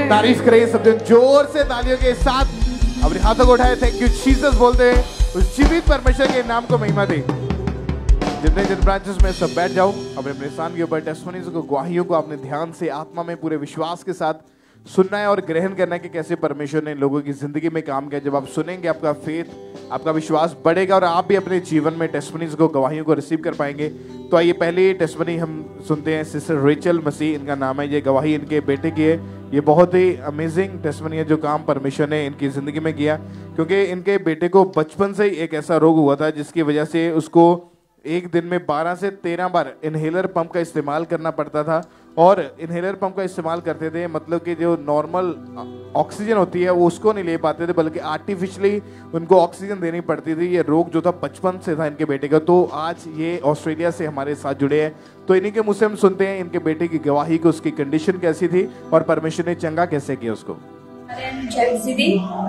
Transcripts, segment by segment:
तारीफ करें सब जन जोर से तालियों के साथ अपने हाथों को उठाए। थैंक यू जीसस बोलते हैं, उस जीवित परमेश्वर के नाम को महिमा दे। जितने जिन ब्रांचेस में सब बैठ जाओ, अपने अपने स्थान के ऊपर टेस्टिमनीज को, गवाहियों को आपने ध्यान से आत्मा में पूरे विश्वास के साथ सुनना है और ग्रहण करना है कि कैसे परमेश्वर ने लोगों की जिंदगी में काम किया। जब आप सुनेंगे आपका फेथ, आपका विश्वास बढ़ेगा और आप भी अपने जीवन में टेस्टिमनीज को, गवाहियों को रिसीव कर पाएंगे। तो आइए पहले टेस्टिमनी हम सुनते हैं। सिस्टर रेचल मसीह इनका नाम है, ये गवाही इनके बेटे की है। ये बहुत ही अमेजिंग टेस्टिमनी है जो काम परमेश्वर ने इनकी जिंदगी में किया, क्योंकि इनके बेटे को बचपन से ही एक ऐसा रोग हुआ था जिसकी वजह से उसको एक दिन में 12 से 13 बार इनहेलर पंप का इस्तेमाल करना पड़ता था। और इनहेलर पंप का इस्तेमाल करते थे, मतलब कि जो नॉर्मल ऑक्सीजन होती है वो उसको नहीं ले पाते थे, बल्कि आर्टिफिशियली उनको ऑक्सीजन देनी पड़ती थी। ये रोग जो था बचपन से था इनके बेटे का। तो आज ये ऑस्ट्रेलिया से हमारे साथ जुड़े हैं, तो इन्हीं के मुँह से हम सुनते हैं इनके बेटे की गवाही को, उसकी कंडीशन कैसी थी और परमेश्वर ने चंगा कैसे किया उसको।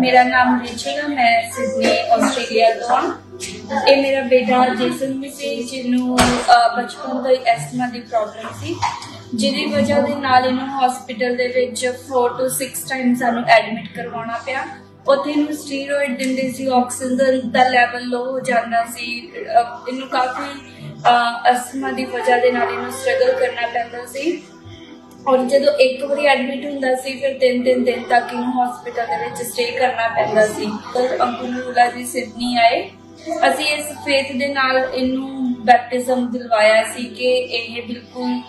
मेरा नाम रेचल है, मैं सिडनी ऑस्ट्रेलिया तो हाँ। ये मेरा बेटा जेसन मसीह जिन्हों बचपन तो एस्थमा की प्रॉब्लम सी, जिहदी वजह दे नाल इन्हूं हॉस्पिटल दे विच 4 to 6 टाइम सानूं एडमिट करवाना पिया। उत्थे इन्हूं स्टीरॉइड दिंदे सी, ऑक्सीजन दा लेवल लो हो जांदा सी। इन्हूं काफी अस्थमा की वजह दे नाल इन्हूं स्ट्रगल करना पैंदा सी। और जो एक बार एडमिट होंदा सी, फिर 3-3 दिन तक इन्हूं हॉस्पिटल दे विच स्टे करना पैंदा सी। अंकुल रूला जी सिडनी आए, असीं इस फेथ दे नाल इन्हूं बैप्टिज्म दिलवाया सी कि ये बिल्कुल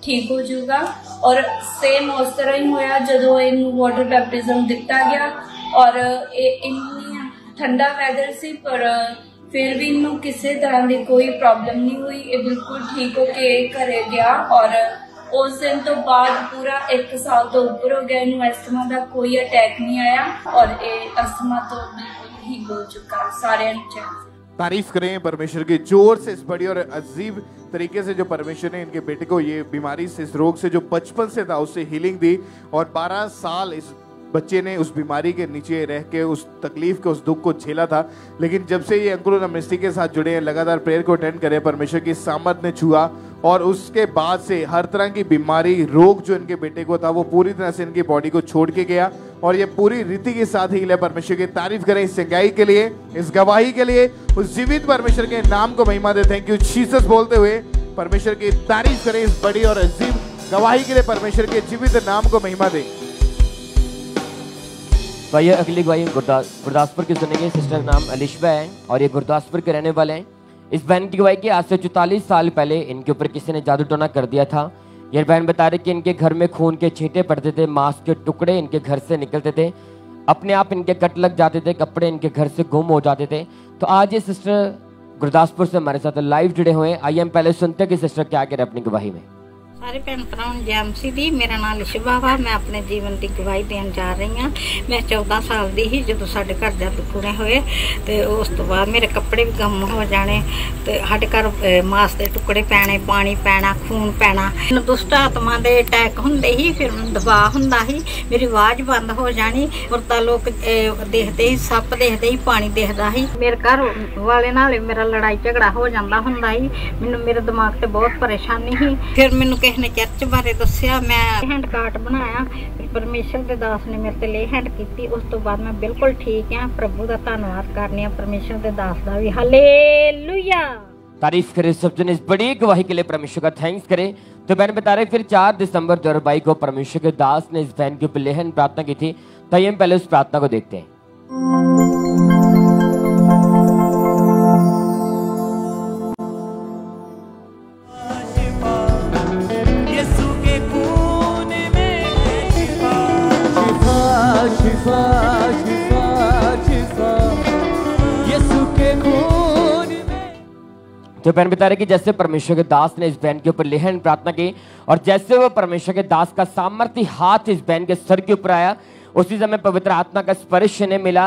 ठीक हो जाऊगा। और सेम उस तरह ही होया जदों इन्हूं वाटर बैप्टिज्म दिता गया। और इन्नी ठंडा वैदर सी, पर फिर भी इन्हूं किसी तरह की कोई प्रॉब्लम नहीं हुई। ये बिल्कुल ठीक होके घरे गया और उस दिन तो बाद पूरा 1 साल तो ऊपर हो गया, इन्हूं अस्थमा का कोई अटैक नहीं आया और ये अस्थमा तो बिल्कुल ठीक हो चुका। सारे तारीफ करें परमेश्वर की जोर से, इस बड़ी और अजीब तरीके से जो परमेश्वर ने इनके बेटे को ये बीमारी से, इस रोग से जो बचपन से था उससे हीलिंग दी। और 12 साल इस बच्चे ने उस बीमारी के नीचे रह के उस तकलीफ के, उस दुख को झेला था। लेकिन जब से ये अंकुर और मिनिस्ट्री के साथ जुड़े हैं, लगातार प्रेयर को अटेंड करे, परमेश्वर की सामर्थ ने छुआ और उसके बाद से हर तरह की बीमारी, रोग जो इनके बेटे को था वो पूरी तरह से इनकी बॉडी को छोड़ के गया और ये पूरी रीति के साथ ही हील। परमेश्वर की तारीफ करें इस चंगाई के लिए, इस गवाही के लिए, उस जीवित परमेश्वर के नाम को महिमा दे। थैंक यू जीसस बोलते हुए परमेश्वर की तारीफ करें इस बड़ी और अजीब गवाही के लिए, परमेश्वर के जीवित नाम को महिमा दे। भाई अगली गवाही गुरदासपुर की सुनेंगे। सिस्टर का नाम अलिशबा है और ये गुरदासपुर के रहने वाले हैं। इस बहन की गवाही की आज से 44 साल पहले इनके ऊपर किसी ने जादू टोना कर दिया था। ये बहन बता रही कि इनके घर में खून के छींटे पड़ते थे, मांस के टुकड़े इनके घर से निकलते थे, अपने आप इनके कट लग जाते थे, कपड़े इनके घर से गुम हो जाते थे। तो आज ये सिस्टर गुरदासपुर से हमारे साथ लाइव जुड़े हुए हैं। आइए हम पहले सुनते हैं कि सिस्टर क्या कह रहे अपनी गवाही में। सारे भैन भरावां नूं जय मसीह दी। मेरा नाम लिशबा वा, मैं अपने जीवन की गवाही देन जा रही हाँ। मैं 14 साल की ही जो साढ़े घर जद पूरे होए, तो उस तो बाद मेरे कपड़े भी गम हो जाने, तो साढ़े घर मांस के टुकड़े पैने, पानी पैना, खून पैना, दुष्ट आत्मा के अटैक होंदे ही, फिर दबाव हुंदा ही, मेरी आवाज़ बंद हो जानी, औरतां लोग देखते ही, सप देखते ही, पानी देखता ही। मेरे घर वाले नाल मेरा लड़ाई झगड़ा हो जाता हुंदा ही। मैनूं मेरे दिमाग से बहुत परेशानी ही। फिर मैनूं ने चर्च बारे दस्या, मैं हैंड कार्ड बनाया, परमेश्वर के दास ने मेरे ते ले हैंड की। उस तो बाद मैं बिल्कुल ठीक हाँ। प्रभु का धन्यवाद करनी, परमेश्वर के दास का भी। हालेलुया। तारीफ करें सब जन इस बड़ी गवाही के लिए, परमेश्वर का थैंक्स करें। तो बहन बता रहे फिर 4 दिसंबर 2022 को परमेश्वर के दास ने इस बहन के ऊपर लेहन प्रार्थना की थी। तो हम पहले उस प्रार्थना को देखते हैं। तो बहन बता रहे कि जैसे परमेश्वर के दास ने इस बहन के ऊपर लेहन प्रार्थना की और जैसे वो परमेश्वर के दास का सामर्थ्य हाथ इस बहन के सर के ऊपर आया, उसी समय पवित्र आत्मा का स्पर्श इन्हें मिला।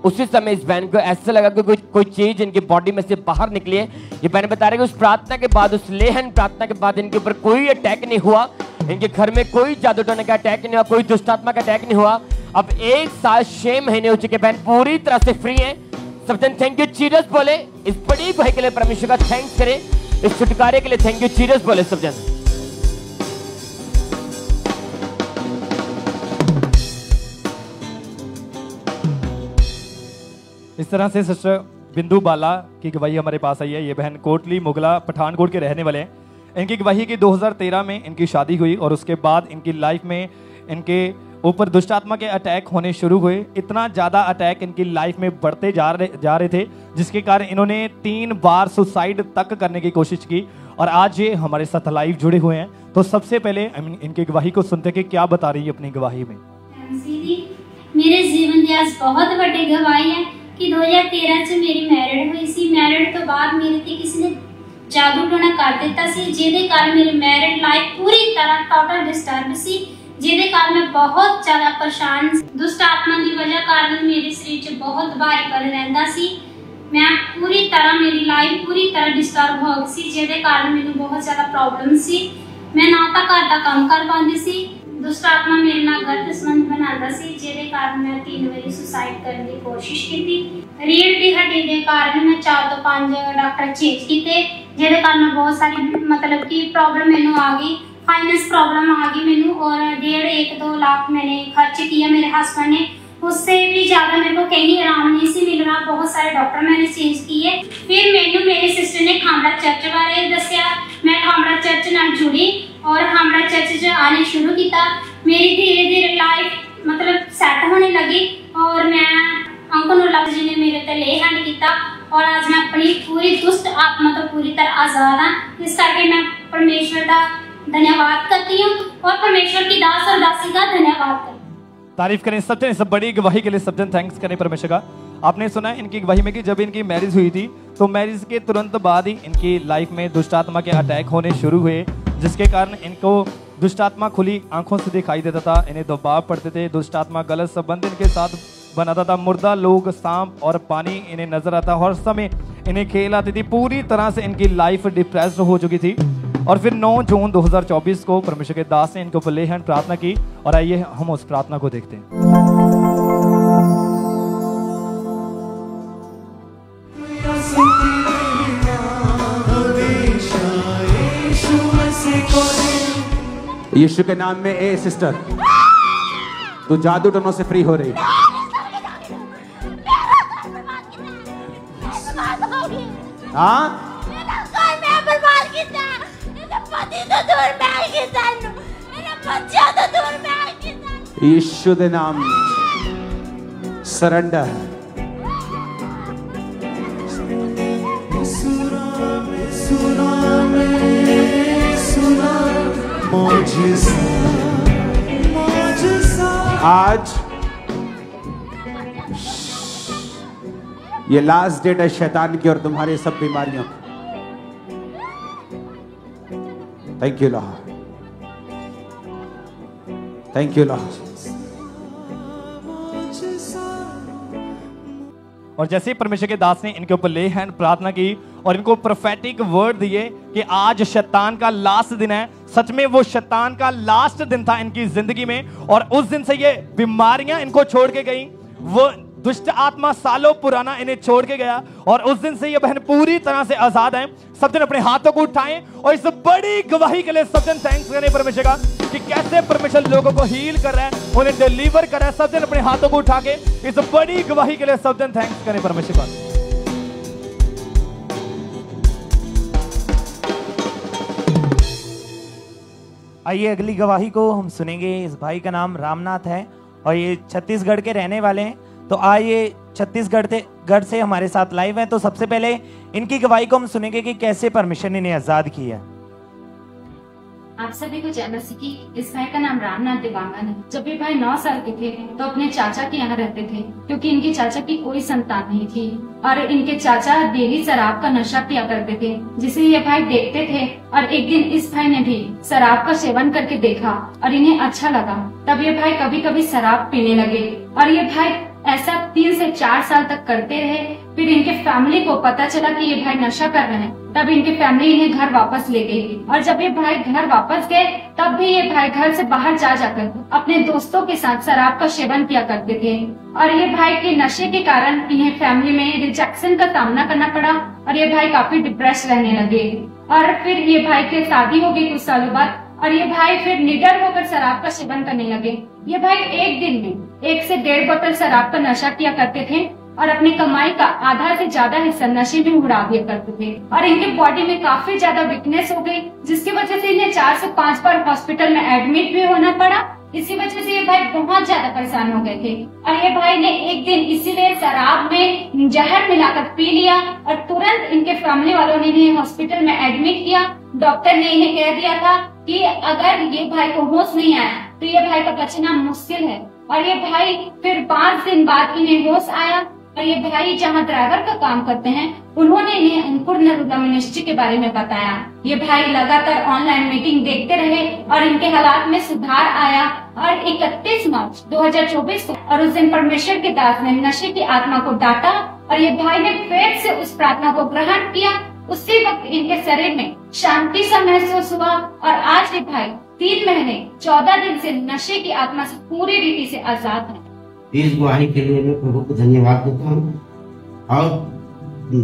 उसी समय इस बहन को ऐसा लगा कि कोई चीज इनकी बॉडी में से बाहर निकली है। ये बहन बता रहे कि उस प्रार्थना के बाद, उस लेहन प्रार्थना के बाद इनके ऊपर कोई अटैक नहीं हुआ, इनके घर में कोई जादू टोने का अटैक नहीं हुआ, कोई दुष्ट आत्मा का अटैक नहीं हुआ। अब 1 साल 6 महीने हो चुके, बहन पूरी तरह से फ्री है। सब जन थैंक यू जीसस बोले, इस बड़ी गवाही के लिए परमेश्वर का थैंक्स करें, इस छुटकारे के लिए थैंक यू जीसस बोले सब जन। इस तरह से सिस्टर बिंदु बाला की गवाही हमारे पास आई है। ये बहन कोटली मुगला पठानकोट के रहने वाले हैं। इनकी गवाही की 2013 में इनकी शादी हुई और उसके बाद इनकी लाइफ में इनके ऊपर दुष्ट आत्मा के अटैक होने शुरू हुए। इतना ज़्यादा अटैक इनकी लाइफ में बढ़ते जा रहे थे, जिसके कारण इन्होंने 3 बार सुसाइड तक करने की कोशिश की और आज ये हमारे साथ लाइव जुड़े हुए हैं। तो सबसे पहले इनकी गवाही को सुनते कि क्या बता रही है अपनी गवाही में। मेरे जीवन ਦੀ आज बहुत बड़ी गवाही है कि 2013 ਚ मेरी मैरिड हुई सी। मैरिड तो बाद मेरे ते किसी ने जादू टोना कर दिता सी, जिहदे कारण मेरी मैरिड लाइफ पूरी तरह टोटल डिस्टर्ब सी, जिहदे कारण मैं बहुत ज्यादा परेशान। दुष्ट आत्मा की वजह कारण मेरे शरीर च बहुत भारीपन रहिंदा सी। मैं पूरी तरह मेरी लाइफ पूरी तरह डिस्टर्ब हो गई सी, जिहदे कारण मैनूं बहुत ज्यादा प्रॉब्लम सी। मैं ना तो घर का काम कर पाती सी, दुष्ट आत्मा मेरे नाल गलत संबंध बनाता सी, जिहदे कारण मैं 3 बारी सुसाइड करने की कोशिश की। रीढ़ की हड्डी के कारण मैं 4 तो 5 डॉक्टर चेंज किए, जिहदे कारण बहुत सारी मतलब कि प्रॉब्लम मैनू आ गई। फाइनेंस प्रॉब्लम आ गई मैनू और 1.5-2 लाख मैंने खर्च किया मेरे हस्बैंड ने। उससे भी ज्यादा मेरे को कहीं आराम नहीं सी मिल रहा। बहुत सारे डॉक्टर मैंने चेंज किए। फिर मैनू मेरी सिस्टर ने खामड़ा चर्च बारे दसिया। मैं खामड़ा चर्च नाल जुड़ी और खामड़ा चर्च आने शुरू किया। मेरी धीरे धीरे लाइफ मतलब सैट होने लगी और मैं अंकनुल्ला जी ने मेरे ते ले हैंड किया और आज मैं अपनी पूरी दुष्ट आत्मा तो पूरी तरह आजाद हाँ। इस करके मैं परमेश्वर का धन्यवाद करती हूँ और परमेश्वर की दास और दासी का धन्यवाद करती हूँ। तारीफ करें सब जन, इस बड़ी गवाही के लिए सब जन थैंक्स करें परमेश्वर का। आपने सुना इनकी गवाही में कि जब इनकी मैरिज हुई थी तो मैरिज के तुरंत बाद ही इनकी लाइफ में दुष्ट आत्मा के अटैक होने शुरू हुए, जिसके कारण इनको दुष्ट आत्मा खुली आंखों से दिखाई देता था। इन्हें दबाव पड़ते थे, दुष्ट आत्मा गलत संबंध इनके साथ बनाता था। मुर्दा लोग, सांप और पानी इन्हें नजर आता, हर समय इन्हें खेल आती थी। पूरी तरह से इनकी लाइफ डिप्रेस्ड हो चुकी थी। और फिर 9 जून 2024 को परमेश्वर के दास ने इनको ले हैंड प्रार्थना की और आइए हम उस प्रार्थना को देखते हैं। यीशु के नाम में ए सिस्टर, तू जादू टोनों से फ्री हो रही। हाँ यीशु दे नाम सरेंडर। आज ये लास्ट डेट है शैतान की और तुम्हारी सब बीमारियों की। Thank you Lord, thank you Lord. और जैसे ही परमेश्वर के दास ने इनके ऊपर ले हैंड प्रार्थना की और इनको प्रोफेटिक वर्ड दिए कि आज शैतान का लास्ट दिन है। सच में वो शैतान का लास्ट दिन था इनकी जिंदगी में और उस दिन से ये बीमारियां इनको छोड़ के गई। वो दुष्ट आत्मा सालों पुराना इन्हें छोड़ के गया और उस दिन से ये बहन पूरी तरह से आजाद हैं। सब जन अपने हाथों को उठाएं और इस बड़ी गवाही के लिए सब जन थैंक्स करें परमेश्वर का कि कैसे परमेश्वर लोगों को हील कर रहा है, उन्हें डिलीवर कर रहा है। सब जन अपने हाथों को उठा के इस बड़ी गवाही के लिए सब जन थैंक्स करें परमेश्वर का। आइए अगली गवाही को हम सुनेंगे। इस भाई का नाम रामनाथ है और ये छत्तीसगढ़ के रहने वाले हैं। तो आइए छत्तीसगढ़ से हमारे साथ लाइव हैं। तो सबसे पहले इनकी गवाही को हम सुनेंगे कि कैसे परमेश्वर ने इन्हें आजाद किया। आप सभी को जय मसीह की। इस भाई का नाम रामनाथ दिवांगन है। जब ये भाई 9 साल के थे तो अपने चाचा के यहाँ रहते थे, क्योंकि इनके चाचा की कोई संतान नहीं थी और इनके चाचा डेली शराब का नशा किया करते थे, जिसे ये भाई देखते थे। और एक दिन इस भाई ने भी शराब का सेवन करके देखा और इन्हें अच्छा लगा। तब ये भाई कभी कभी शराब पीने लगे और ये भाई ऐसा 3 से 4 साल तक करते रहे। फिर इनके फैमिली को पता चला कि ये भाई नशा कर रहे हैं। तब इनके फैमिली इन्हें घर वापस ले गई और जब ये भाई घर वापस गए तब भी ये भाई घर से बाहर जा जाकर अपने दोस्तों के साथ शराब का सेवन किया करते थे। और ये भाई के नशे के कारण इन्हें फैमिली में रिजेक्शन का सामना करना पड़ा और ये भाई काफी डिप्रेस रहने लगे। और फिर ये भाई की शादी हो गई कुछ सालों बाद और ये भाई फिर निडर होकर शराब का सेवन करने लगे। ये भाई एक दिन में 1 से 1.5 बोतल शराब का नशा किया करते थे। और अपनी कमाई का आधा से ज्यादा हिस्सा नशे में उड़ा दिया करते थे और इनके बॉडी में काफी ज्यादा वीकनेस हो गई, जिसकी वजह से इन्हें 4 से 5 बार हॉस्पिटल में एडमिट भी होना पड़ा। इसी वजह से ये भाई बहुत ज्यादा परेशान हो गए थे और ये भाई ने एक दिन इसीलिए शराब में जहर मिलाकर पी लिया और तुरंत इनके फैमिली वालों ने इन्हें हॉस्पिटल में एडमिट किया। डॉक्टर ने इन्हें कह दिया था कि अगर ये भाई को होश नहीं आया तो ये भाई का बचना मुश्किल है। और ये भाई फिर 5 दिन बाद इन्हें होश आया और ये भाई जहाँ ड्राइवर का काम करते हैं उन्होंने इन्हें अंकुर नरूला मिनिस्ट्री के बारे में बताया। ये भाई लगातार ऑनलाइन मीटिंग देखते रहे और इनके हालात में सुधार आया और 31 मार्च 2024 को और उस दिन परमेश्वर के दास ने नशे की आत्मा को डांटा और ये भाई ने फेथ से उस प्रार्थना को ग्रहण किया। उसी वक्त इनके शरीर में शांति सा महसूस हुआ और आज ये भाई 3 महीने 14 दिन से नशे की आत्मा से पूरी रीति से आजाद है। इस गवाही के लिए मैं प्रभु को धन्यवाद देता हूँ और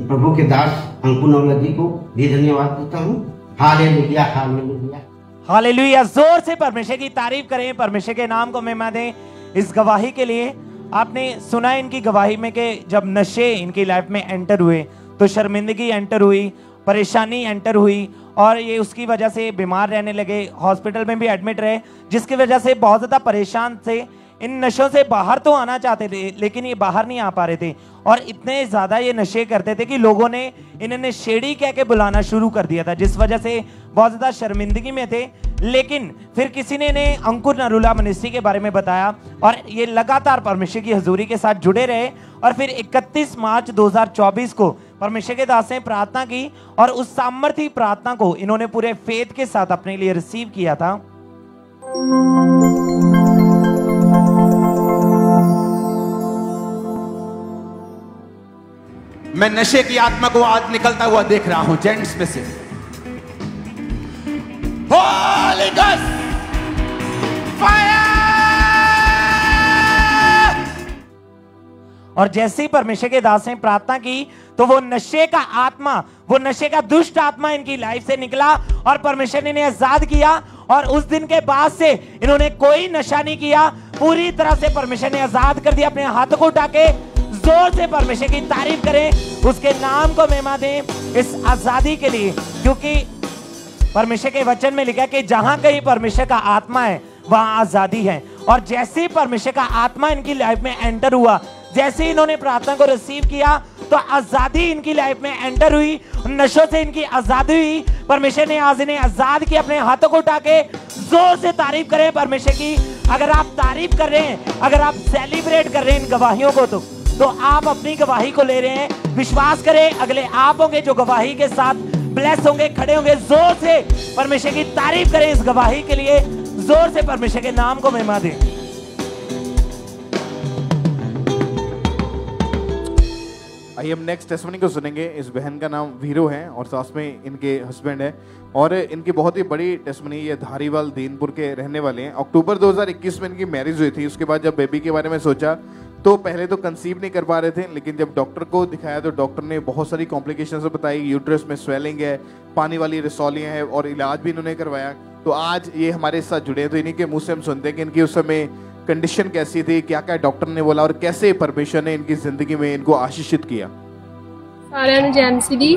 प्रभु के दास अंकुर नरूला जी को भी धन्यवाद देता हूँ। Hallelujah, hallelujah, hallelujah. जोर से परमेश्वर की तारीफ करें, परमेश्वर के नाम को महिमा दें इस गवाही के लिए। आपने सुना इनकी गवाही में कि जब नशे इनकी लाइफ में एंटर हुए तो शर्मिंदगी एंटर हुई, परेशानी एंटर हुई और ये उसकी वजह से बीमार रहने लगे, हॉस्पिटल में भी एडमिट रहे, जिसकी वजह से बहुत ज्यादा परेशान थे। इन नशों से बाहर तो आना चाहते थे लेकिन ये बाहर नहीं आ पा रहे थे और इतने ज्यादा ये नशे करते थे कि लोगों ने इन्हें नशेड़ी कह के बुलाना शुरू कर दिया था, जिस वजह से बहुत ज्यादा शर्मिंदगी में थे। लेकिन फिर किसी ने इन्हें अंकुर नरूला मिनिस्ट्री के बारे में बताया और ये लगातार परमेश्वर की हजूरी के साथ जुड़े रहे और फिर 31 मार्च 2024 को परमेश्वर के दास ने प्रार्थना की और उस सामर्थी प्रार्थना को इन्होंने पूरे फेथ के साथ अपने लिए रिसीव किया था। मैं नशे की आत्मा को आज निकलता हुआ देख रहा हूं जेंट्स में से। Holi ghost fire! और जैसे ही परमेश्वर के दास ने प्रार्थना की तो वो नशे का आत्मा, वो नशे का दुष्ट आत्मा इनकी लाइफ से निकला और परमेश्वर ने इन्हें आजाद किया और उस दिन के बाद से इन्होंने कोई नशा नहीं किया। पूरी तरह से परमेश्वर ने आजाद कर दिया। अपने हाथों को उठा के जोर से परमेश्वर की तारीफ करें, उसके नाम को महिमा दें इस आजादी के लिए, क्योंकि परमेश्वर के वचन में लिखा है कि जहां कहीं परमेश्वर का आत्मा है वहां आजादी है। और जैसे ही परमेश्वर का आत्मा इनकी लाइफ में एंटर हुआ, जैसे ही इन्होंने प्रार्थना को रिसीव किया तो आजादी इनकी लाइफ में एंटर हुई, नशों से इनकी आजादी हुई। परमेश्वर ने आज इन्हें आजाद किया। अपने हाथों को उठा के जोर से तारीफ करें परमेश्वर की। अगर आप तारीफ कर रहे हैं, अगर आप सेलिब्रेट कर रहे हैं इन गवाहियों को तो आप अपनी गवाही को ले रहे हैं। विश्वास करें अगले आप होंगे जो गवाही के साथ ब्लेस होंगे, खड़े होंगे। जोर से परमेश्वर की तारीफ करें इस गवाही के लिए, जोर से परमेश्वर के नाम को महिमा दें। आइए हम नेक्स्ट टेस्टिमनी को सुनेंगे। इस बहन का नाम वीरो है और साथ में इनके हस्बैंड है और इनकी बहुत ही बड़ी टेस्टिमनी, ये धारीवाल दीनपुर के रहने वाले हैं। अक्टूबर 2021 में इनकी मैरिज हुई थी। उसके बाद जब बेबी के बारे में सोचा तो पहले तो कंसीव नहीं कर पा रहे थे, लेकिन जब डॉक्टर को दिखाया तो डॉक्टर ने बहुत सारी कॉम्प्लिकेशंस बताई। यूट्रस में स्वेलिंग है, पानी वाली रसौलियाँ हैं और इलाज भी इन्होंने करवाया। तो आज ये हमारे साथ जुड़े हैं तो इन्हीं के मुँह से हम सुनते हैं कि इनकी उस समय कंडीशन कैसी थी, क्या क्या डॉक्टर ने बोला और कैसे परमेश्वर ने इनकी जिंदगी में इनको आशीषित किया। सारिਆਂ ਨੂੰ जैम सी दी।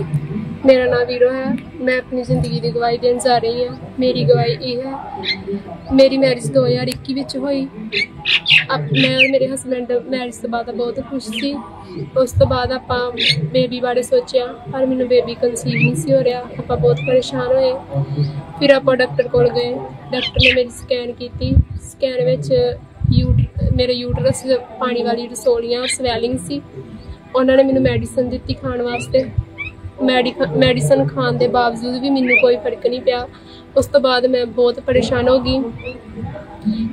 मेरा नाम वीरो है। मैं अपनी ज़िंदगी की गवाही देने जा रही हूँ। मेरी गवाही ये है, मेरी मैरिज 2021 हुई। अब मैं और मेरे हसबैंड मैरिज तो बाद बहुत खुश थी। उस तो बाद आप बेबी बारे सोचा पर मैंने बेबी कंसीव नहीं सी हो रहा। आप बहुत परेशान हुए। फिर आप डॉक्टर को गए। डॉक्टर ने मेरी स्कैन की। स्कैन में मेरे यूटरस पानी वाली रसौलियाँ स्वैलिंग सी। उन्होंने मैंने मेडिसिन दी खाने वास्ते। मेडिसिन खाने के बावजूद भी मैंने कोई फर्क नहीं पिया। उस तो बाद मैं बहुत परेशान हो गई।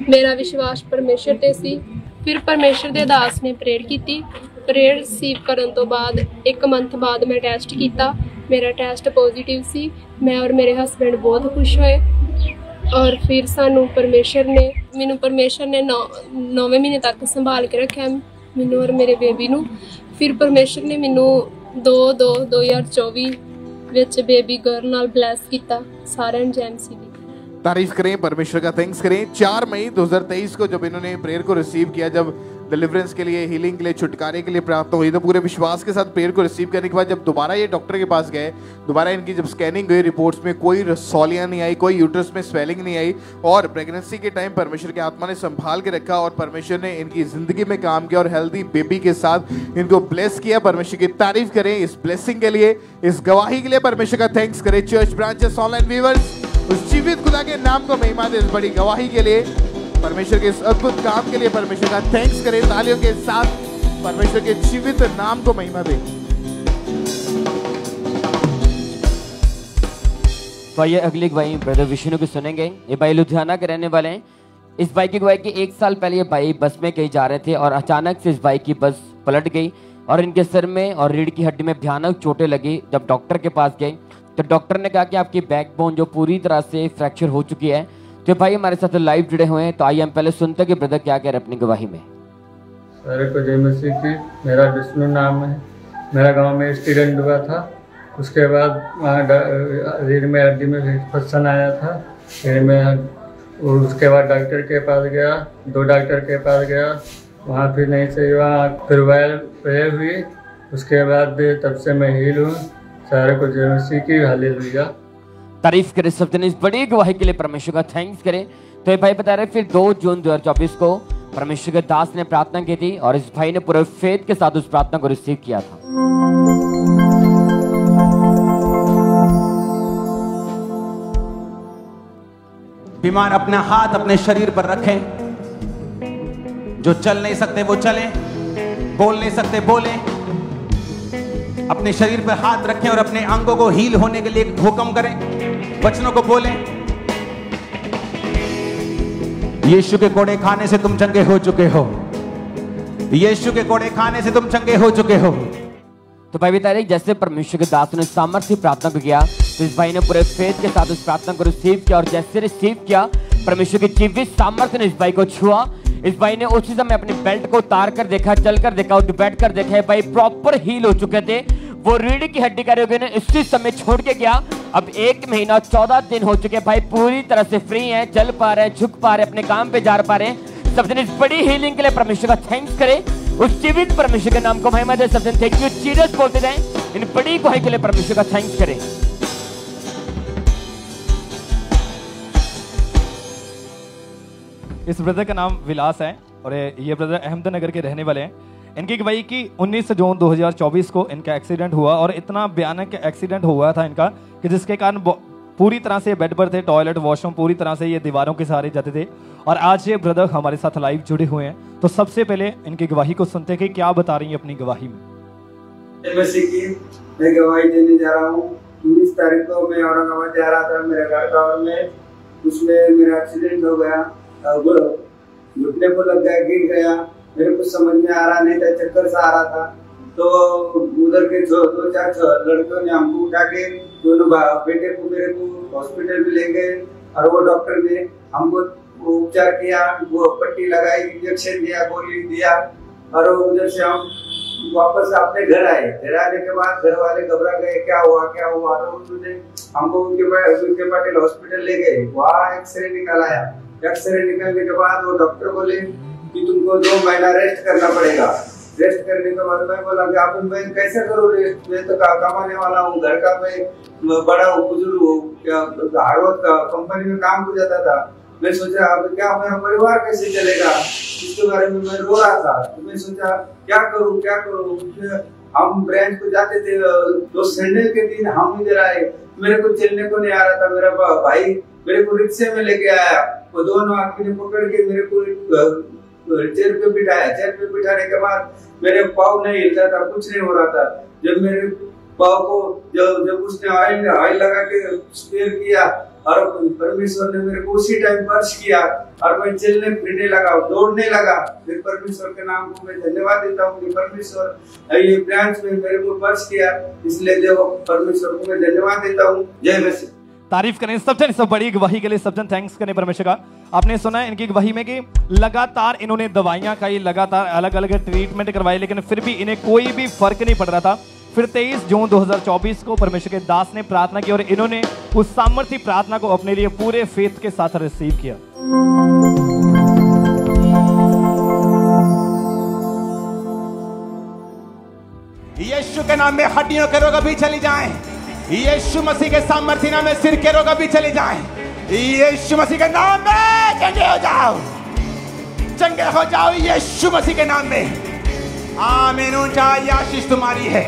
मेरा विश्वास परमेश्वर ते सी। फिर परमेश्वर के दास ने प्रेयर की। प्रेयर रिसीव करने तो बाद 1 मंथ बाद मैं टेस्ट किया। मेरा टेस्ट पॉजिटिव सी। मैं और मेरे हसबैंड बहुत खुश हुए और फिर सानू परमेश्वर ने 9वें महीने तक संभाल के रखा मैनू और मेरे बेबी नू। फिर परमेश्वर ने मैनू 2/2/2024 विच बेबी गर्ल नाल ब्लैस किया। सारे जैम सी दी। तारीफ करें परमेश्वर का, थैंक्स करें। 4 मई 2023 को जब इन्होंने प्रेयर को रिसीव किया, जब डिलीवरेंस के लिए, हीलिंग के लिए, छुटकारे के लिए प्राप्त हुई। तो पूरे विश्वास के साथ प्रेयर को रिसीव करने के बाद जब दोबारा ये डॉक्टर के पास गए, दोबारा इनकी जब स्कैनिंग हुई, रिपोर्ट्स में कोई रसौलियां नहीं आई, कोई यूट्रस में स्वेलिंग नहीं आई, और प्रेगनेंसी के टाइम परमेश्वर की आत्मा ने संभाल के रखा और परमेश्वर ने इनकी जिंदगी में काम किया और हेल्दी बेबी के साथ इनको ब्लेस किया। परमेश्वर की तारीफ करें इस ब्लेसिंग के लिए, इस गवाही के लिए परमेश्वर का थैंक्स करें। चर्च ब्रांचेस ऑनलाइन व्यूअर्स, उस जीवित खुदा के नाम को महिमा दे, इस बड़ी गवाही के लिए, परमेश्वर के इस अद्भुत काम के लिए परमेश्वर का थैंक्स करें। तालियों के साथ परमेश्वर के जीवित नाम को महिमा दे। तो ये अगली गवाही ब्रदर विष्णु की सुनेंगे। ये भाई लुधियाना के रहने वाले हैं। इस भाई की गवाही की 1 साल पहले ये भाई बस में कहीं जा रहे थे और अचानक से इस भाई की बस पलट गई और इनके सिर में और रीढ़ की हड्डी में भयानक चोटें लगी। जब डॉक्टर के पास गए तो डॉक्टर ने कहा कि आपकी बैकबोन जो पूरी तरह से फ्रैक्चर हो चुकी है। तो भाई हमारे साथ लाइव जुड़े हुए हैं, तो आइए हम पहले सुनते हैं कि ब्रदर क्या कह रहे हैं अपनी गवाही में। सारे को जय मसीह की। मेरा विष्णु नाम है। मेरा गांव में एक्सीडेंट हुआ था, उसके बाद वहाँ रीढ़ में हड्डी में इन्फेक्शन आया था। फिर मैं उसके बाद डॉक्टर के पास गया, 2 डॉक्टर के पास गया, वहाँ फिर नहीं सही हुआ, फिर वायर प्रेयर हुई, उसके बाद तब से मैं हील हूँ। सारे को जय मसीह की, हालेलुया। तारीफ करें सब जन इस बड़ी गवाही के लिए, परमेश्वर का थैंक्स करें। तो ये भाई बता रहे फिर 2 जून 2024 को परमेश्वर के दास ने प्रार्थना की थी और इस भाई ने पूरे फेथ के साथ उस प्रार्थना को रिसीव किया था। बीमार अपना हाथ अपने शरीर पर रखें। जो चल नहीं सकते वो चलें, बोल नहीं सकते बोलें। अपने शरीर पर हाथ रखें और अपने अंगों को हील होने के लिए हुक्म करें, वचनों को बोलें। यीशु के कोड़े खाने से तुम चंगे हो चुके हो। यीशु के कोड़े खाने से तुम चंगे हो चुके हो। तो भाई बता रहे जैसे परमेश्वर के दास ने सामर्थ्य प्रार्थना को किया, तो इस भाई ने पूरे फेथ के साथ उस प्रार्थना को रिसीव किया और जैसे रिसीव किया परमेश्वर की जीवित सामर्थ्य ने इस भाई को छुआ। इस भाई ने उसी समय अपनी बेल्ट को उतार कर देखा, चल कर देखा और बैठ कर देखा, भाई प्रॉपर हील हो चुके थे। वो रीढ़ की हड्डी का रोगी ने इसी समय छोड़ के गया। अब 1 महीना 14 दिन हो चुके, भाई पूरी तरह से फ्री हैं, चल पा रहे हैं, झुक पा रहे हैं, अपने काम पे जा पा रहे हैं। सब जन इस बड़ी हीलिंग के लिए परमेश्वर का थैंक्स करें, उस जीवित परमेश्वर के नाम को महिमा दे। सब जन थैंक यू जीसस बोलते जाएं, इन बड़ी गवाही के लिए परमेश्वर का थैंक्स करें। इस ब्रदर का नाम विलास है और ये ब्रदर अहमदनगर के रहने वाले हैं। इनकी गवाही की 19 जून 2024 को इनका एक्सीडेंट हुआ और इतना भयानक एक्सीडेंट हुआ था इनका कि जिसके कारण पूरी तरह से बेड पर थे, टॉयलेट वॉशरूम पूरी तरह से ये दीवारों के सहारे जाते थे। और आज ये ब्रदर हमारे साथ लाइव जुड़े हुए हैं, तो सबसे पहले इनकी गवाही को सुनते हैं कि क्या बता रही है अपनी गवाही में। मैं गवाही देने जा रहा हूँ। 19 तारीख को मैं औरंगाबाद जा रहा था मेरे घर गाँव में, उसमें मेरा एक्सीडेंट हो गया, घुटने को लग गया, गिर गया। मेरे को समझ में आ रहा नहीं था, चक्कर सा आ रहा था। तो उधर के 2-4 लड़कियों ने हमको उठा के दोनों बेटे को मेरे को हॉस्पिटल में ले गए और वो डॉक्टर ने हमको उपचार किया, वो पट्टी लगाई, इंजेक्शन दिया, गोली दिया और उधर से हम वापस अपने घर आए। घर आने के बाद घर वाले घबरा गए, क्या हुआ क्या हुआ। तो उन्होंने हमको उनके पटेल हॉस्पिटल ले गए, वहाँ एक्सरे निकाला। एक्सरे निकालने के बाद वो डॉक्टर बोले कि तुमको 2 महीना रेस्ट करना पड़ेगा। रेस्ट करने के बाद मैं बोला कि आप मैं कैसे करूँ रेस्ट, मैं तो कमाने वाला हूँ, घर का मैं बड़ा बुजुर्ग हूँ, हार्डवर्क का कंपनी में काम हो जाता था। मैं सोचा अब क्या मेरा परिवार कैसे चलेगा, इसके बारे में मैं रो रहा था। तो मैं सोचा क्या करूँ। हम ब्रांच को जाते थे, तो संडे के दिन हम इधर आए, मेरे को चलने को नहीं आ रहा था। मेरा भाई मेरे को रिक्शे में लेके आया, वो दोनों आदमी ने पकड़ के मेरे को चेयर पे बिठाया। चेयर पे बिठाने के बाद मेरे पाँव नहीं हिलता था, कुछ नहीं हो रहा था। जब मेरे पाँव को जब उसने ऑयल लगा के स्पेयर किया और परमेश्वर ने मेरे को उसी टाइम स्पर्श किया और मैं चलने फिरने लगा, दौड़ने लगा। फिर परमेश्वर के नाम को मैं धन्यवाद देता हूँ कि परमेश्वर ये ब्रांच में मेरे को स्पर्श किया, इसलिए देव परमेश्वर को मैं धन्यवाद देता हूँ। जय मसीह। तारीफ करें सब जन, सब बड़ी गवाही के लिए सब जन थैंक्स करें परमेश्वर का। आपने सुना है इनकी गवाही में कि लगातार इन्होंने दवाइयां खाई, लगातार अलग अलग ट्रीटमेंट करवाई, लेकिन फिर भी इन्हें कोई भी फर्क नहीं पड़ रहा था। फिर 23 जून 2024 को परमेश्वर के दास ने प्रार्थना की और इन्होंने उस सामर्थ्य प्रार्थना को अपने लिए पूरे फेथ के साथ रिसीव किया। नाम में हड्डियों के रोग अभी चली जाएं। यीशु मसीह के सामर्थ्य नाम में सिर के रोग अभी चले जाएं। यीशु मसीह के नाम में चंगे हो जाओ, चंगे हो जाओ यीशु मसीह के नाम में। आमीन। ऊंचाई आशीष तुम्हारी है।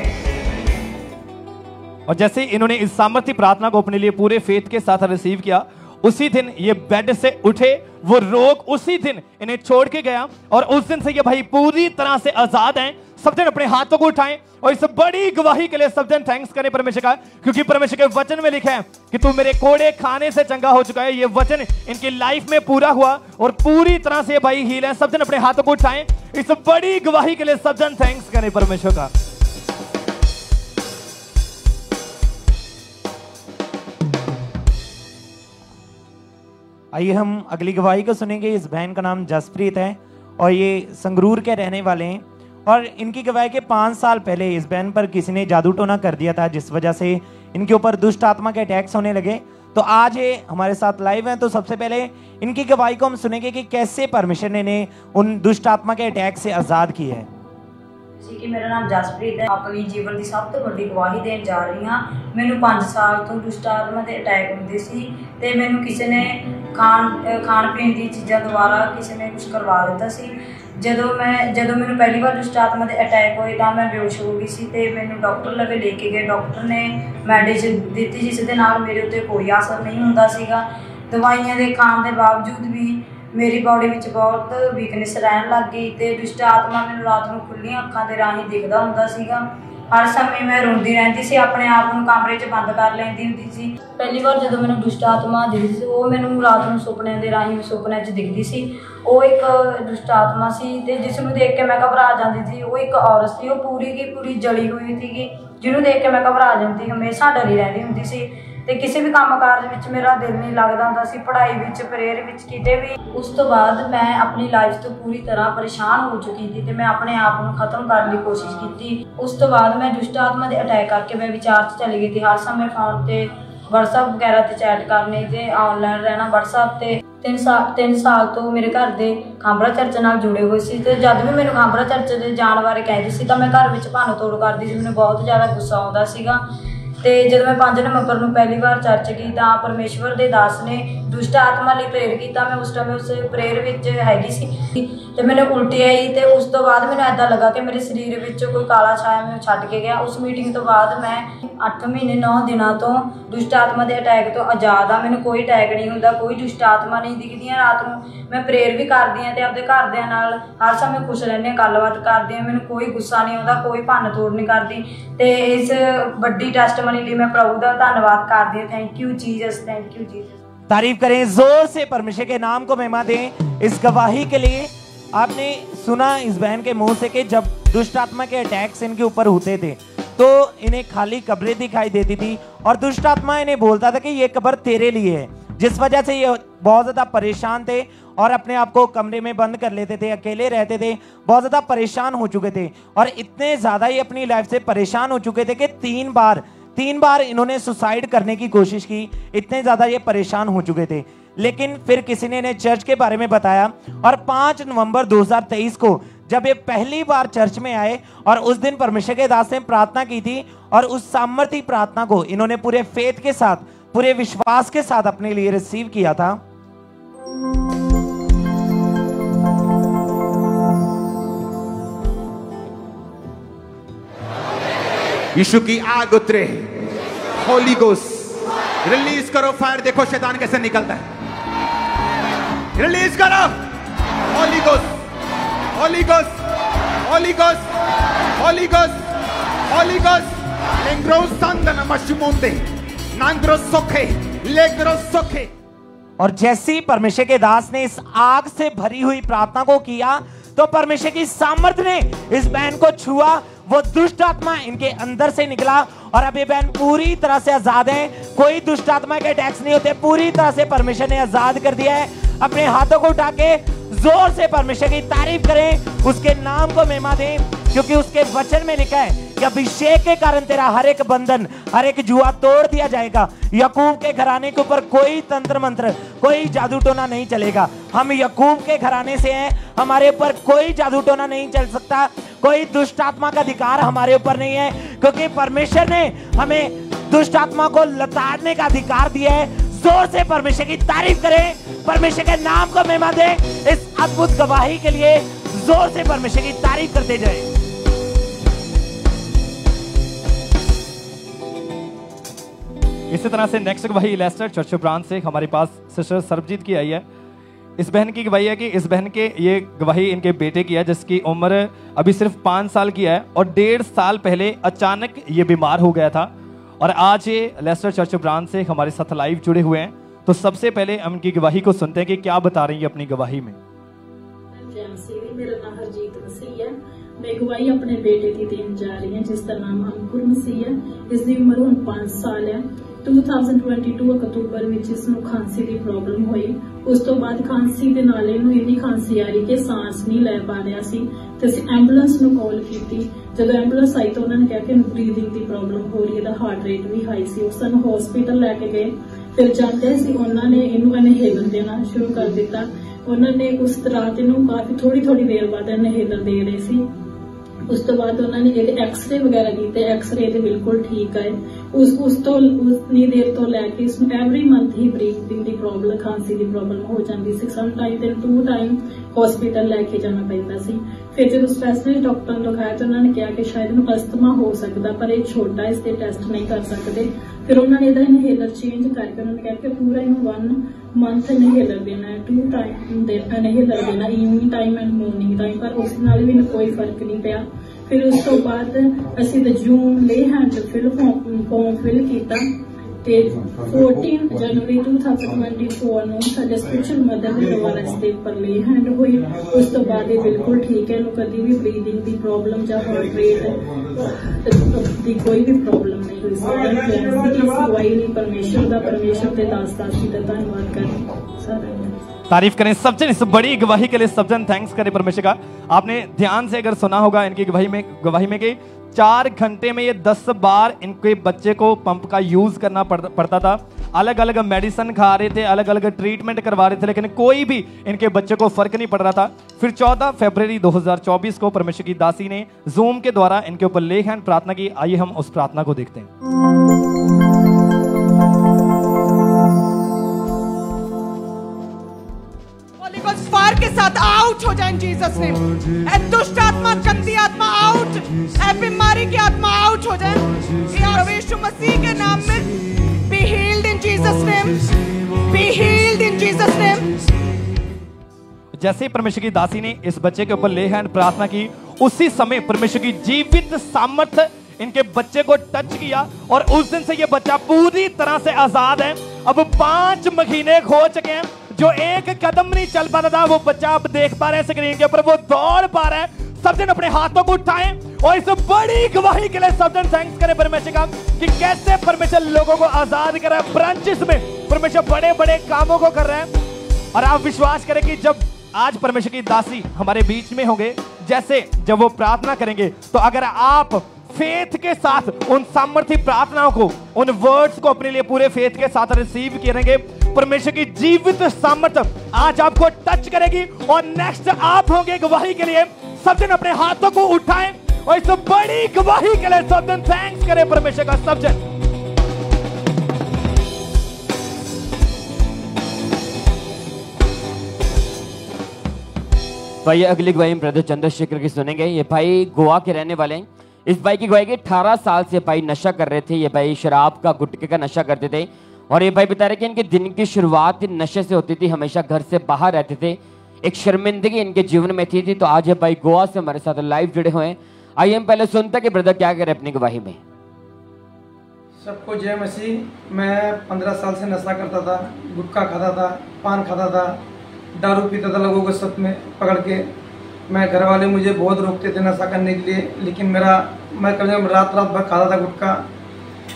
और जैसे इन्होंने इस सामर्थ्य प्रार्थना को अपने लिए पूरे फेथ के साथ रिसीव किया, उसी दिन ये बेड से उठे, वो रोग उसी दिन इन्हें छोड़ के गया और उस दिन से ये भाई पूरी तरह से आजाद हैं। सब जन अपने हाथों को उठाएं और इस बड़ी गवाही के लिए सब जन थैंक्स करें परमेश्वर का, क्योंकि परमेश्वर के वचन में लिखा है कि तू मेरे कोड़े खाने से चंगा हो चुका है। ये वचन इनकी लाइफ में पूरा हुआ और पूरी तरह से भाई हील है। सब जन अपने हाथों को उठाएं, इस बड़ी गवाही के लिए सब जन थैंक्स करें परमेश्वर का। आइए हम अगली गवाही को सुनेंगे। इस बहन का नाम जसप्रीत है और ये संगरूर के रहने वाले हैं और इनकी गवाही के 5 साल पहले इस बहन पर किसी ने जादू टोना कर दिया था, जिस वजह से इनके ऊपर दुष्ट आत्मा के अटैक्स होने लगे। तो आज ये हमारे साथ लाइव हैं। तो सबसे पहले इनकी गवाही को हम सुनेंगे कि कैसे परमेश्वर ने इन्हें उन दुष्ट आत्मा के अटैक से आज़ाद किया है। जी कि मेरा नाम जसप्रीत है। अपनी जीवन की सब तो बड़ी गवाही देन जा रही हाँ। मैनू 5 साल तो दुष्ट आत्मा के अटैक होंदे सी ते मैनू किसी ने खाण पीण दी चीज़ां द्वारा किसी ने कुछ करवा दिता सी। ਜਦੋਂ ਮੈਨੂੰ ਪਹਿਲੀ ਵਾਰ ਦੁਸ਼ਟ ਆਤਮਾ ਦੇ ਅਟੈਕ ਹੋਏ ਤਾਂ ਮੈਂ ਬੇਹੋਸ਼ ਹੋ ਗਈ ਸੀ ਤੇ ਮੈਨੂੰ ਡਾਕਟਰ ਲਵੇ ਲੈ ਕੇ ਗਏ। ਡਾਕਟਰ ਨੇ ਮੈਡੀਸਿਨ ਦਿੱਤੀ ਜਿਸ ਦੇ ਨਾਲ ਮੇਰੇ ਉੱਤੇ ਕੋਈ ਅਸਰ ਨਹੀਂ ਹੁੰਦਾ ਸੀਗਾ। ਦਵਾਈਆਂ ਦੇ ਖਾਣ ਦੇ ਬਾਵਜੂਦ ਵੀ ਮੇਰੀ ਬਾਡੀ ਵਿੱਚ ਬਹੁਤ ਵੀਕਨੈਸ ਰਹਿਣ ਲੱਗ ਗਈ ਤੇ ਦੁਸ਼ਟ ਆਤਮਾ ਮੈਨੂੰ ਰਾਤ ਨੂੰ ਖੁੱਲੀਆਂ ਅੱਖਾਂ ਦੇ ਰਾਹੀਂ ਦਿਖਦਾ ਹੁੰਦਾ ਸੀਗਾ। हर समय मैं रोंदी रहती सी, अपने आप को कमरे च बंद कर लैंदी हुंदी सी। पहली बार जो मैंने दुष्ट आत्मा दिखती सी वो मैंने रात को सुपने के राही सुपने च दिखती सी। वो एक दुष्ट आत्मा सी ते जिसनूं देख के मैं घबरा जाती थी। वो एक औरत सी, वो पूरी की पूरी जली हुई थी, जिन्होंने देख के मैं घबरा जाती, हमेशा डरी रहती हुंदी सी ते किसी भी काम कारज विच मेरा दिल नहीं लगता हुंदा सी, पढ़ाई विच प्रेयर विच किते भी। उस तो बाद मैं अपनी लाइफ तो पूरी तरह परेशान हो चुकी थी ते मैं अपने आप को खत्म करने की कोशिश की। उस तो बाद मैं दुष्ट आत्मा के अटैक करके मैं विचार चली गई थी। हर समय फोन ते व्हाट्सएप वगैरह ते चैट करने ते ऑनलाइन रहना व्हाट्सएप ते। 3 साल तो मेरे घर के खांबरा चर्च नाल जुड़े हुए सी ते जब भी मैंने खांबरा चर्च दे जाण बारे कहती सी तां मैं घर विच भन्न तोड़ करदी सी। मैनूं बहुत ज़्यादा गुस्सा आउंदा सीगा ते जब मैं 5 नवंबर को पहली बार चर्च गई तो परमेश्वर के दास ने दुष्ट आत्मा लिए प्रेयर किया। मैं उस टाइम उस प्रेयर में हैगी सी ते मैंने उल्टी आई तो उस तो बाद मैंने ऐसा लगा कि मेरे शरीर में कोई काला छाया मैं छड्ड के गया। उस मीटिंग तो बाद मैं 8 महीने 9 दिनों तो दुष्ट आत्मा के अटैक तो आज़ाद हाँ। मैंने कोई अटैक नहीं होंदा, कोई दुष्ट आत्मा नहीं दिखदी। रात को मैं प्रेयर भी करदी हाँ ते अपने घरदियां नाल हर समय खुश रहने, गलबात करदी हाँ। मैनूं कोई गुस्सा नहीं आता, कोई भन्न तोड़ नहीं करती ते इस वड्डी टेस्टमनी लिए मैं प्रभु का धन्यवाद करदी हूं। Thank you Jesus, thank you Jesus. तारीफ करें जोर से, परमेश्वर के नाम को महिमा दें इस गवाही के लिए। आपने सुना इस बहन के मुंह से कि जब दुष्ट आत्मा के अटैक्स इनके ऊपर होते थे तो इन्हें खाली कब्रें दिखाई देती थी और दुष्ट आत्मा इन्हें बोलता था कि ये कब्र तेरे लिए है, जिस वजह से ये बहुत ज़्यादा परेशान थे और अपने आप को कमरे में बंद कर लेते थे, अकेले रहते थे, बहुत ज़्यादा परेशान हो चुके थे। और इतने ज़्यादा ही अपनी लाइफ से परेशान हो चुके थे कि 3 बार इन्होंने सुसाइड करने की कोशिश की। इतने ज़्यादा ये परेशान हो चुके थे। लेकिन फिर किसी ने इन्हें चर्च के बारे में बताया और 5 नवंबर 2023 को जब ये पहली बार चर्च में आए और उस दिन परमेश्वर के दास ने प्रार्थना की थी और उस सामर्थ्य प्रार्थना को इन्होंने पूरे फेथ के साथ, पूरे विश्वास के साथ अपने लिए रिसीव किया था। यीशु की आग उतरे, होली गोस्ट रिलीज करो फायर। देखो शैतान कैसे निकलता है, रिलीज करो holy ghost, holy ghost, holy ghost, holy ghost, holy ghost. लेंग्रो संदन मशमुंदे नांग्रो सोखे लेग्रो सोखे। और जैसे ही परमेश्वर के दास ने इस आग से भरी हुई प्रार्थना को किया तो परमेश्वर की सामर्थ्य ने इस बहन को छुआ। वो दुष्ट आत्मा इनके अंदर से निकला और अब ये बहन पूरी तरह से आजाद है। कोई दुष्ट आत्मा के अटैक्स नहीं होते, पूरी तरह से परमेश्वर ने आजाद कर दिया है। अपने हाथों को उठा के जोर से परमेश्वर की तारीफ करें, उसके नाम को महिमा दें, क्योंकि उसके वचन में लिखा है कि अभिषेक के कारण तेरा हर एक बंधन, हर एक जुआ तोड़ दिया जाएगा। याकूब के घराने के ऊपर कोई तंत्र मंत्र, कोई जादू टोना नहीं चलेगा। हम याकूब के घराने से हैं, हमारे ऊपर कोई जादू टोना नहीं चल सकता, कोई दुष्ट आत्मा का अधिकार हमारे ऊपर नहीं है, क्योंकि परमेश्वर ने हमें दुष्ट आत्मा को लताड़ने का अधिकार दिया है। जोर से परमेश्वर की तारीफ करें, परमेश्वर के नाम को महिमा दें। इस अद्भुत गवाही के लिए जोर से परमेश्वर की तारीफ करते जाएं। इसी तरह से नेक्स्ट गवाही लेस्टर चर्च ब्रांच से हमारे पास सिस्टर सरबजीत की आई है। इस बहन की गवाही है कि इस बहन के ये गवाही इनके बेटे की है, जिसकी उम्र अभी सिर्फ 5 साल की है और 1.5 साल पहले अचानक ये बीमार हो गया था और आज ये लेस्टर चर्च ब्रांच से हमारे साथ लाइव जुड़े हुए हैं। तो सबसे पहले हम इनकी गवाही को सुनते हैं कि क्या बता रही है अपनी गवाही में। मेरा नाम हरजीत मसीह है। मैं गवाही अपने बेटे की देन जा रही हूँ जिसका नाम अंकुर मसीह है। इसकी उम्र ਹੁਣ 5 साल है। 2022 अक्तूबर ਵਿੱਚ ਇਸ ਨੂੰ ਖਾਂਸੀ ਦੀ ਪ੍ਰੋਬਲਮ ਹੋਈ। ਉਸ ਤੋਂ ਬਾਅਦ ਖਾਂਸੀ ਦੇ ਨਾਲ ਇਹਨੂੰ ਇੰਨੀ ਖਾਂਸੀ ਆ ਰਹੀ ਕਿ ਸਾਂਸ ਨਹੀਂ ਲੈ ਪਾ ਰਿਹਾ ਸੀ ਤੇ ਅਸੀਂ ਐਂਬੂਲੈਂਸ ਨੂੰ ਕਾਲ ਕੀਤੀ। ਜਦੋਂ ਐਂਬੂਲੈਂਸ ਆਈ ਤਾਂ ਉਹਨਾਂ ਨੇ ਕਿਹਾ ਕਿ ਇਹਨੂੰ ਬਰੀਥਿੰਗ ਦੀ ਪ੍ਰੋਬਲਮ ਹੋ ਰਹੀ ਹੈ, ਇਹਦਾ ਹਾਰਟ ਰੇਟ ਵੀ ਹਾਈ ਸੀ। ਉਸ ਨੂੰ ਹਸਪੀਟਲ ਲੈ ਕੇ ਗਏ। ਫਿਰ ਜਾਂਦੇ ਸੀ ਉਹਨਾਂ ਨੇ ਇਹਨੂੰ ਇਨਹੇਲਰ ਦੇਣਾ ਸ਼ੁਰੂ ਕਰ ਦਿੱਤਾ। ਉਹਨਾਂ ਨੇ ਉਸ ਤਰ੍ਹਾਂ ਇਹਨੂੰ ਕਾਫੀ ਥੋੜੀ ਦੇਰ ਬਾਅਦ ਇਨਹੇਲਰ ਦੇ ਰਹੇ ਸੀ। ਉਸ ਤੋਂ ਬਾਅਦ ਉਹਨਾਂ ਨੇ ਇਹਦੇ ਐਕਸਰੇ ਵਗੈਰਾ ਕੀਤੇ, ਐਕਸਰੇ ਤੇ ਬਿਲਕੁਲ ਠੀਕ ਆਏ। ਉਸ ਤੋਂ ਉਤਨੀ ਦੇਰ ਤੋਂ ਲੈ ਕੇ ਇਸ ਨੂੰ ਐਵਰੀ ਮੰਥ ਹੀ ਬਰੀਥਿੰਗ ਦੀ ਪ੍ਰੋਬਲਮ, ਖਾਂਸੀ ਦੀ ਪ੍ਰੋਬਲਮ ਹੋ ਜਾਂਦੀ ਸੀ। ਸਮ ਟਾਈਮ ਤੇ 2 ਟਾਈਮ ਹਸਪੀਟਲ ਲੈ ਕੇ ਜਾਣਾ ਪੈਂਦਾ ਸੀ। ਫਿਰ ਜਦੋਂ ਸਪੈਸ਼ਲਿਸਟ ਡਾਕਟਰ ਨੂੰ ਦਿਖਾਇਆ ਤਾਂ ਉਹਨਾਂ ਨੇ ਕਿਹਾ ਕਿ ਸ਼ਾਇਦ ਇਹਨੂੰ ਅਸਥਮਾ ਹੋ ਸਕਦਾ, ਪਰ ਇਹ ਛੋਟਾ, ਇਸ ਤੇ ਟੈਸਟ ਨਹੀਂ ਕਰ ਸਕਦੇ। ਫਿਰ ਉਹਨਾਂ ਨੇ ਇਹਦਾ ਇਨਹੇਲਰ ਚੇਂਜ ਕਰਕੇ ਉਹਨਾਂ ਨੇ ਕਿਹਾ ਕਿ ਪੂਰਾ ਇਹਨੂੰ 1 ਮੰਥ ਇਨਹੇਲਰ ਦੇਣਾ ਹੈ, 2 ਟਾਈਮ ਇਨਹੇਲਰ ਦੇਣਾ, evening time and morning time. ਪਰ ਉਸ ਨਾਲ ਵੀ ਇਹਨੂੰ ਕੋਈ ਫਰਕ ਨਹੀਂ ਪਿਆ। ਫਿਰ ਉਸ ਤੋਂ ਬਾਅਦ ਅਸੀਂ ਜੂਨ ਲੇ ਹੈਂਡ ਫਾਰਮ ਫਿਲ ਕੀਤਾ ਤੇ 14 ਜਨਵਰੀ 2024 ਨੂੰ ਸਾਡੇ ਸਪਿਰਚੁਅਲ ਮਦਰ ਦੇ ਦੁਆਰਾ ਇਸ ਦੇ ਉੱਪਰ ਲੇ ਹੈਂਡ ਹੋਈ। ਉਸ ਤੋਂ ਬਾਅਦ ਇਹ ਬਿਲਕੁਲ ਠੀਕ ਹੈ। ਇਹਨੂੰ ਕਦੀ ਵੀ ਬਰੀਥਿੰਗ ਦੀ ਪ੍ਰੋਬਲਮ ਜਾਂ ਹਾਰਟ ਰੇਟ ਦੀ ਕੋਈ ਵੀ ਪ੍ਰੋਬਲਮ ਨਹੀਂ ਹੋਈ ਸੀ। ਗਵਾਹੀ ਲਈ परमेश्वर के दास दासी का धन्यवाद करें। तारीफ करें सबजन, इस बड़ी गवाही के लिए सबजन थैंक्स करें परमेश्वर का। आपने ध्यान से अगर सुना होगा इनकी गवाही में कि 4 घंटे में ये 10 बार इनके बच्चे को पंप का यूज करना पड़ता था। अलग अलग मेडिसिन खा रहे थे, अलग अलग ट्रीटमेंट करवा रहे थे, लेकिन कोई भी इनके बच्चे को फर्क नहीं पड़ रहा था। फिर 14 फरवरी 2024 को परमेश्वर की दासी ने जूम के द्वारा इनके ऊपर ले हैंड प्रार्थना की। आइए हम उस प्रार्थना को देखते हैं। फायर के साथ आउट हो जाए जीसस नेम। ए दुष्ट आत्मा, गंदी आत्मा आउट, ए बीमारी की आत्मा आउट हो जाए यीशु मसीह के नाम में। Be healed in Jesus name, be healed in Jesus name. जैसे ही परमेश्वर की दासी ने इस बच्चे के ऊपर ले हैंड प्रार्थना की, उसी समय परमेश्वर की जीवित सामर्थ्य इनके बच्चे को टच किया और उस दिन से ये बच्चा पूरी तरह से आजाद है। अब 5 महीने हो चुके हैं। जो एक कदम नहीं चल पाता था वो बच्चा अब देख पा रहे हैं स्क्रीन के ऊपर, वो दौड़ पा रहा है। सब जन अपने हाथों को उठाएं और इस बड़ी गवाही के लिए सब जन थैंक्स करें परमेश्वर का कि कैसे परमेश्वर लोगों को आजाद कर रहा है। ब्रांचेस में परमेश्वर बड़े बड़े कामों को कर रहे हैं। और आप विश्वास करें कि जब आज परमेश्वर की दासी हमारे बीच में होंगे, जैसे जब वो प्रार्थना करेंगे, तो अगर आप फेथ के साथ उन सामर्थ्य प्रार्थनाओं को, उन वर्ड्स को अपने लिए पूरे फेथ के साथ रिसीव करेंगे, परमेश्वर की जीवित सामर्थ्य आज आपको टच करेगी और नेक्स्ट आप होंगे गवाही के लिए। सब जन अपने हाथों को उठाएं और इस बड़ी गवाही के लिए सब जन थैंक्स करें परमेश्वर का। सब जन भाई अगली गवाही ब्रदर चंद्रशेखर की सुनेंगे। ये भाई गोवा के रहने वाले हैं। इस भाई की गवाही 18 साल से भाई नशा कर रहे थे। ये भाई शराब का, गुटखे का नशा करते थे और ये भाई बता रहे कि इनके दिन की शुरुआत नशे से होती थी, हमेशा घर से बाहर रहते थे, एक शर्मिंदगी इनके जीवन में थी। तो आज ये भाई गोवा से हमारे साथ लाइव जुड़े हुए हैं। आइए हम पहले सुनते कि ब्रदर क्या करे अपनी गवाही में। सबको जय मसीह। मैं 15 साल से नशा करता था, गुटखा खाता था, पान खाता था, दारू पीता था लोगों को साथ में पकड़ के। मैं घर वाले मुझे बहुत रोकते थे नशा करने के लिए, लेकिन मैं कभी रात भर खाता था गुटखा।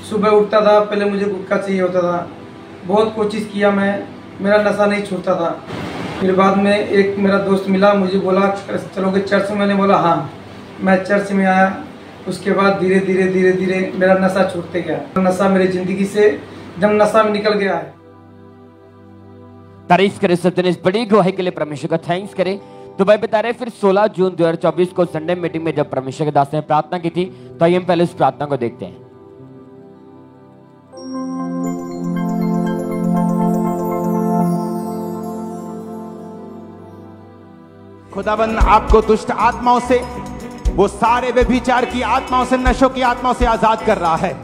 सुबह उठता था, पहले मुझे गुटखा चाहिए होता था। बहुत कोशिश किया मैं, मेरा नशा नहीं छूटता था। फिर बाद में एक मेरा दोस्त मिला, मुझे बोला चलोगे चर्च में? मैंने बोला हाँ। मैं चर्च में आया। उसके बाद धीरे धीरे मेरा नशा छूटते गया। नशा मेरी ज़िंदगी से जब नशा में निकल गया है। तारीफ करें सब जन, इस बड़ी गवाही के लिए परमेश्वर का थैंक्स करें। तो भाई बता रहे फिर 16 जून 2024 को संडे मीटिंग में जब परमेश्वर के दास ने प्रार्थना की थी, तो आइए हम पहले उस प्रार्थना को देखते हैं। खुदाबंद आपको दुष्ट आत्माओं से, वो सारे व्यभिचार की आत्माओं से, नशों की आत्माओं से आजाद कर रहा है।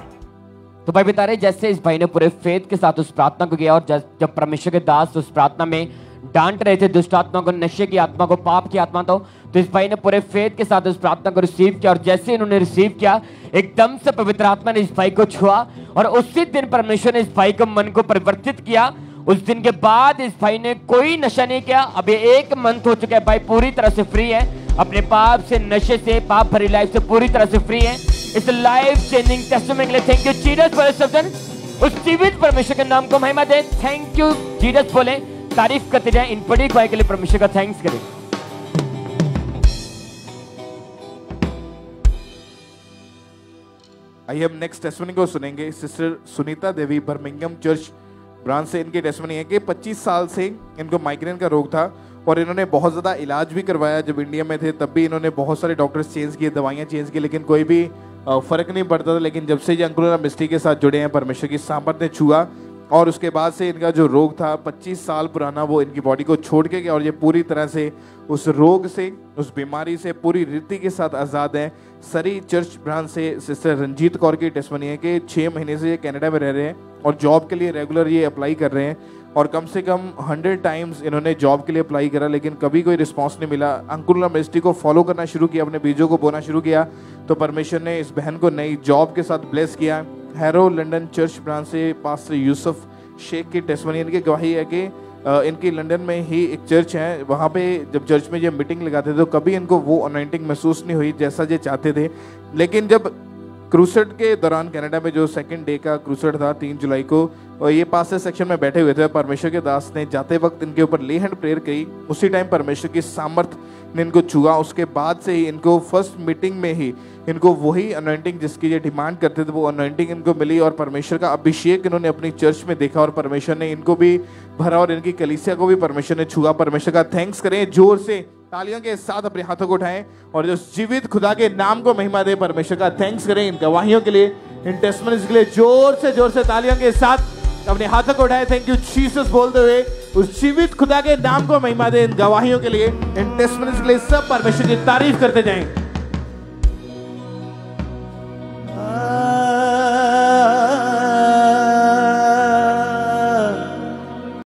तो भाई बता रहे जैसे इस भाई ने पूरे फेथ के साथ उस प्रार्थना को किया, और जब परमेश्वर के दास उस प्रार्थना में डांट रहे थे दुष्ट आत्मा को, नशे की आत्मा को, पाप की आत्मा तो इस भाई ने पूरे फेथ के साथ उस प्रार्थना को रिसीव किया, और जैसे इन्होंने रिसीव किया एकदम से पवित्र आत्मा ने इस भाई को छुआ, और उसी दिन परमेश्वर ने इस भाई को मन को परिवर्तित किया। उस दिन के बाद इस भाई ने कोई नशा नहीं किया। अब ये 1 मंथ हो चुका है, भाई पूरी तरह से फ्री है, अपने पाप से, नशे से, पाप भरी लाइफ से पूरी तरह से फ्री है। इस लाइफ चेंजिंग टेस्टिमनी के लिए थैंक यू जीसस फॉर सब्जन। उस जीवित परमेश्वर के नाम को महिमा दे। थैंक यू जीसस बोले, तारीफ करते जाए। इन बड़ी गवाही के लिए परमेश्वर का थैंक्स करें। आइए हम नेक्स्ट टेस्टिमनी को सुनेंगे। Sister Sunita Devi Birmingham church branch से इनकी टेस्टिमनी है कि 25 साल से इनको माइग्रेन का रोग था, और इन्होंने बहुत ज़्यादा इलाज भी करवाया। जब इंडिया में थे तब भी इन्होंने बहुत सारे डॉक्टर्स चेंज किए, दवाइयाँ चेंज की, लेकिन कोई भी फ़र्क नहीं पड़ता था। लेकिन जब से ये अंकुर मिस्ट्री के साथ जुड़े हैं, परमेश्वर की सामर्थ ने छुआ, और उसके बाद से इनका जो रोग था 25 साल पुराना, वो इनकी बॉडी को छोड़ के गया, और ये पूरी तरह से उस रोग से, उस बीमारी से पूरी रीति के साथ आज़ाद है। सरी चर्च ब्रांच से सिस्टर रंजीत कौर की टेस्टिमनी है कि 6 महीने से ये कनाडा में रह रहे हैं, और जॉब के लिए रेगुलर ये अप्लाई कर रहे हैं, और कम से कम 100 टाइम्स इन्होंने जॉब के लिए अप्लाई करा, लेकिन कभी कोई रिस्पांस नहीं मिला। अंकुर मिनिस्ट्री को फॉलो करना शुरू किया, अपने बीजों को बोना शुरू किया, तो परमेश्वर ने इस बहन को नई जॉब के साथ ब्लेस किया। हैरो लंदन चर्च ब्रांच से पास्टर यूसुफ शेख की टेस्टिमनी, इनकी गवाही है कि इनकी लंदन में ही एक चर्च है, वहाँ पे जब चर्च में ये मीटिंग लगाते थे तो कभी इनको वो अनॉइंटिंग महसूस नहीं हुई जैसा ये चाहते थे। लेकिन जब क्रूसेड के दौरान कनाडा में जो 2nd डे का क्रूसेड था 3 जुलाई को, और ये पास सेक्शन में बैठे हुए थे, परमेश्वर के दास ने जाते वक्त इनके ऊपर ले हैंड प्रेयर की। उसी टाइम परमेश्वर की सामर्थ ने इनको छुआ। उसके बाद से ही इनको फर्स्ट मीटिंग में ही इनको वही अनॉइंटिंग जिसकी ये डिमांड करते थे, वो अनॉइंटिंग इनको मिली, और परमेश्वर का अभिषेक इन्होंने अपनी चर्च में देखा, और परमेश्वर ने इनको भी भरा, और इनकी कलीसिया को भी परमेश्वर ने छुआ। परमेश्वर का थैंक्स करें, जोर से तालियों के साथ अपने हाथों को उठाएं, और जो जीवित खुदा के नाम को महिमा दे। परमेश्वर का थैंक्स करें इन गवाहियों के लिए, इन टेस्टिमनीज के लिए जोर से तालियों के साथ अपने हाथों को उठाएं। थैंक यू जीसस बोलते हुए उस जीवित खुदा के नाम को महिमा दे। इन गवाहियों के लिए, इन टेस्टिमनीज के लिए सब परमेश्वर की तारीफ करते जाएं।